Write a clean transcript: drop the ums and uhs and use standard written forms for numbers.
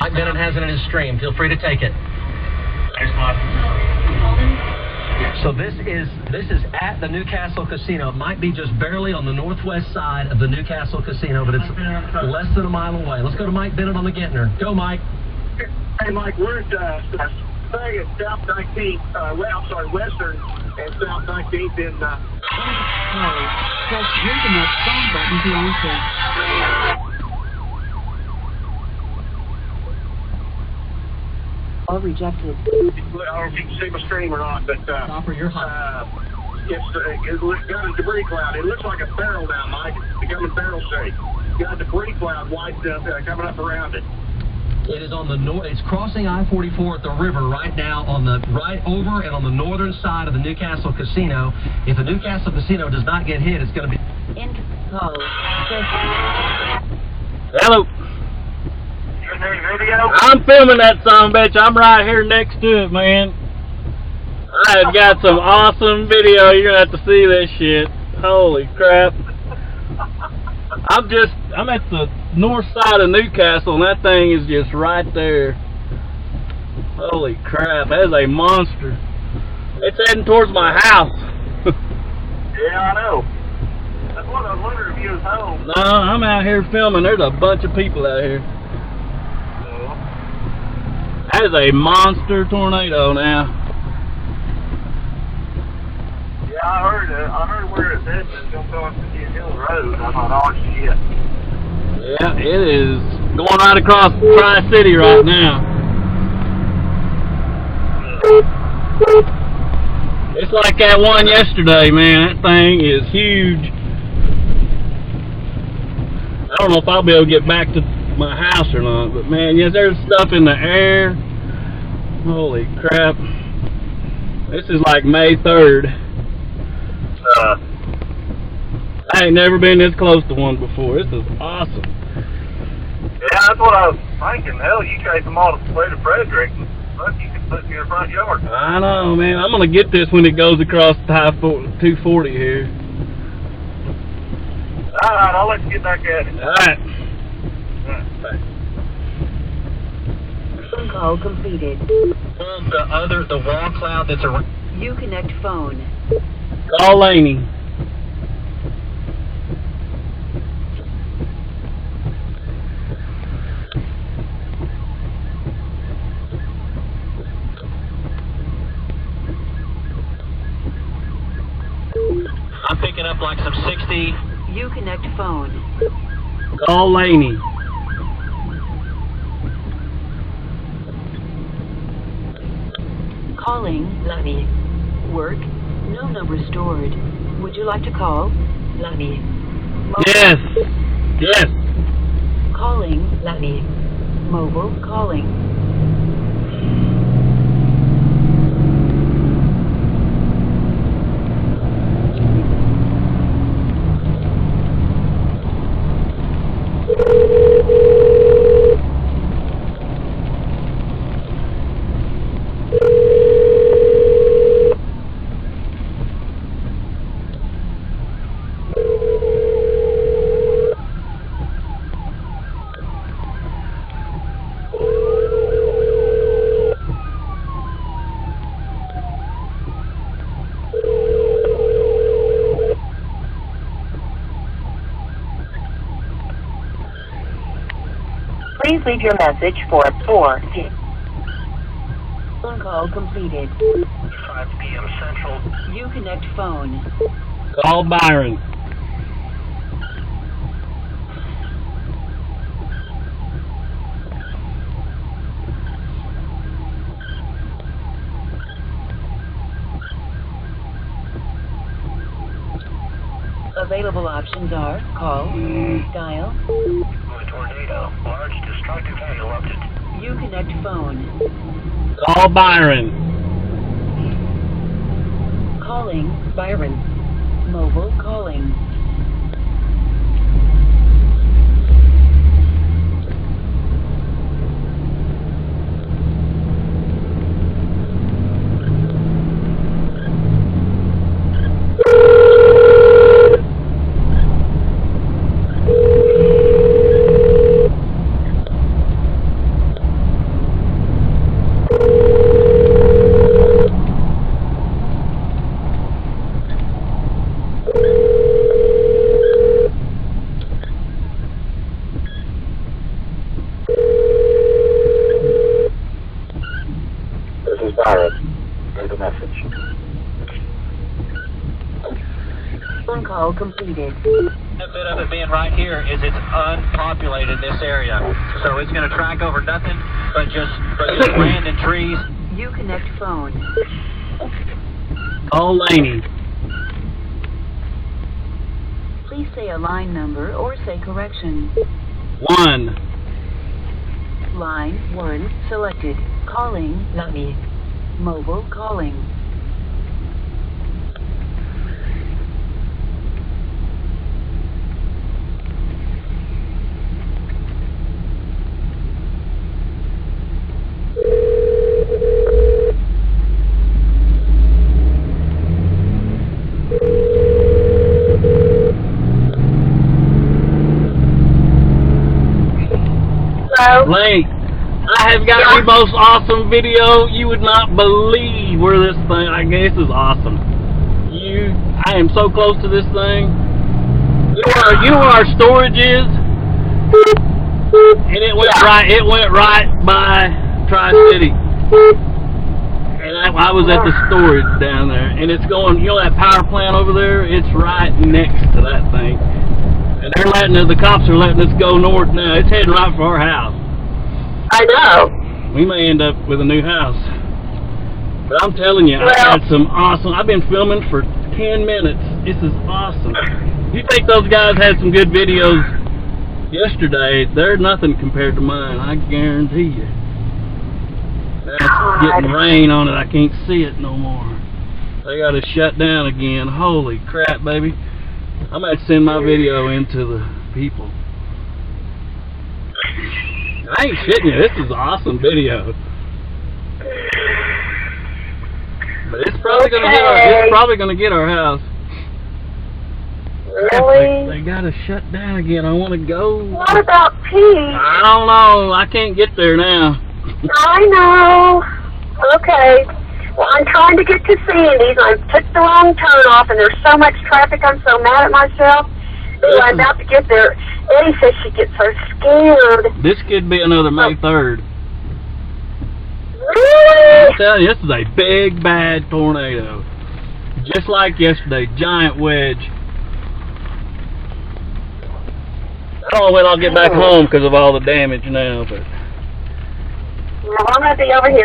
Mike Bennett has it in his stream. Feel free to take it. Thanks, Mike. So this is at the Newcastle Casino. It might be just barely on the northwest side of the Newcastle Casino, but it's less than a mile away. Let's go to Mike Bennett on the Gentner. Go, Mike. Hey, Mike, we're at South 19th, Western and South 19th in... Press the next phone button to answer. All rejected. I don't know if you can see my stream or not, but... Stopper, you're hot. It's got a debris cloud. It looks like a barrel now, Mike. It's becoming barrel shaped. Got a debris cloud white coming up around it. It is on the it's crossing I-44 at the river right now on the right over and on the northern side of the Newcastle Casino. If the Newcastle Casino does not get hit, it's going to be... Hello. Is there any video? I'm filming that son of a bitch. I'm right here next to it, man. I have got some awesome video. You're going to have to see this shit. Holy crap. I'm at the north side of Newcastle, and that thing is just right there. Holy crap, that is a monster. It's heading towards my house. Yeah, I know. That's what I was wondering if you was home. No, I'm out here filming. There's a bunch of people out here. That is a monster tornado now. Yeah, I heard where it's heading. It's going to cross the Hill Road. I thought, oh, shit. Yeah, it is going right across Tri-City right now. It's like that one yesterday, man. That thing is huge. I don't know if I'll be able to get back to my house or not, but man, yes, there's stuff in the air. Holy crap. This is like May 3rd. I ain't never been this close to one before. This is awesome. Yeah, that's what I was thinking. Hell, you chase them all the way to Frederick. Look, you can put me in the front yard. I know, man. I'm going to get this when it goes across the 240 here. Alright, I'll let you get back at it. Alright. Thanks. Phone call completed. The wall cloud that's around... Uconnect phone. Call Laney. I'm picking up like some 60... Uconnect phone. Call Laney. Calling Lani. Work. No number stored. Would you like to call Lani? Yes. Yes. Calling Lani. Mobile calling. Please leave your message for 4. Phone call completed. 5 p.m. Central. Uconnect phone. Call Byron. Available options are call, dial, Tornado. Large destructive hail erupted. Uconnect phone. Call Byron. Calling Byron. Mobile calling. Got it. Leave a message. Phone call completed. The benefit of it being right here is it's unpopulated, this area. So it's going to track over nothing but just land and trees. Uconnect phone. All Laney. Please say a line number or say correction. 1. Line 1 selected. Calling Lami. Mobile calling. Lane, I have got the most awesome video. You would not believe where this thing, I guess, is awesome. I am so close to this thing. You know where our storage is? And it went right by Tri-City. And I was at the storage down there. And it's going, you know that power plant over there? It's right next to that thing. And they're letting us, the cops are letting us go north now. It's heading right for our house. I know. We may end up with a new house. But I'm telling you, I had some awesome, I've been filming for 10 minutes. This is awesome. You think those guys had some good videos yesterday? They're nothing compared to mine, I guarantee you. That's getting rain on it. I can't see it no more. They got to shut down again. Holy crap, baby. I might send my video into the people. I ain't shitting you. This is an awesome video. But it's probably gonna get our house. Really? They gotta shut down again. I want to go. What about Pete? I don't know. I can't get there now. I know. Okay. Well, I'm trying to get to Sandy's. I took the wrong turn off, and there's so much traffic. I'm so mad at myself. But I'm about to get there. Eddie says she gets so scared. This could be another May 3rd. Really? I'm telling you, this is a big, bad tornado. Just like yesterday, giant wedge. I don't know when I'll get back home because of all the damage now, but... Well, I'm going to be over here.